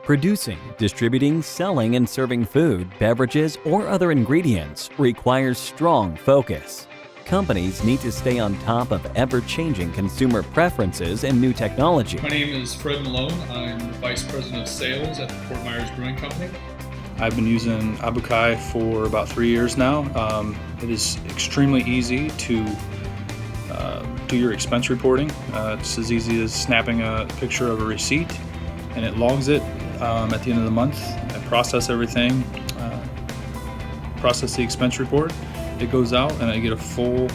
Producing, distributing, selling, and serving food, beverages, or other ingredients requires strong focus. Companies need to stay on top of ever-changing consumer preferences and new technology. My name is Fred Malone. I'm the Vice President of Sales at the Fort Myers Brewing Company. I've been using ABUKAI for about 3 years now. It is extremely easy to do your expense reporting. It's as easy as snapping a picture of a receipt, and it logs it at the end of the month. I process everything, process the expense report. It goes out and I get a full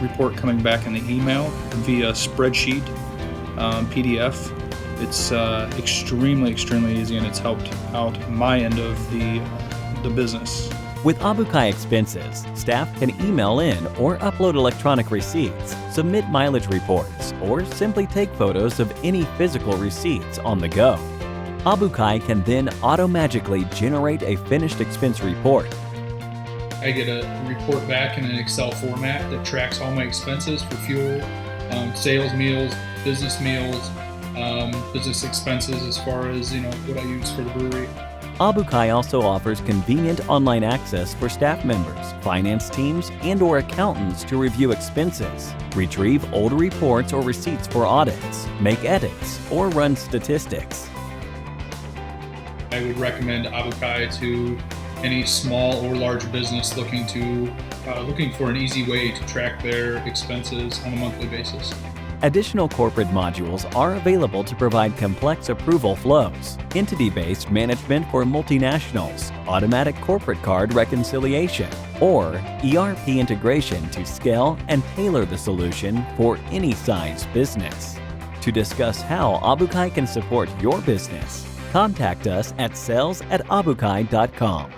report coming back in the email via spreadsheet PDF. It's extremely easy, and it's helped out my end of the business. With ABUKAI Expenses, staff can email in or upload electronic receipts, submit mileage reports, or simply take photos of any physical receipts on the go. ABUKAI can then automagically generate a finished expense report. I get a report back in an Excel format that tracks all my expenses for fuel, sales meals, business expenses as far as what I use for the brewery. ABUKAI also offers convenient online access for staff members, finance teams, and/or accountants to review expenses, retrieve old reports or receipts for audits, make edits, or run statistics. I would recommend ABUKAI to any small or large business looking for an easy way to track their expenses on a monthly basis. Additional corporate modules are available to provide complex approval flows, entity-based management for multinationals, automatic corporate card reconciliation, or ERP integration to scale and tailor the solution for any size business. To discuss how ABUKAI can support your business, contact us at sales@abukai.com.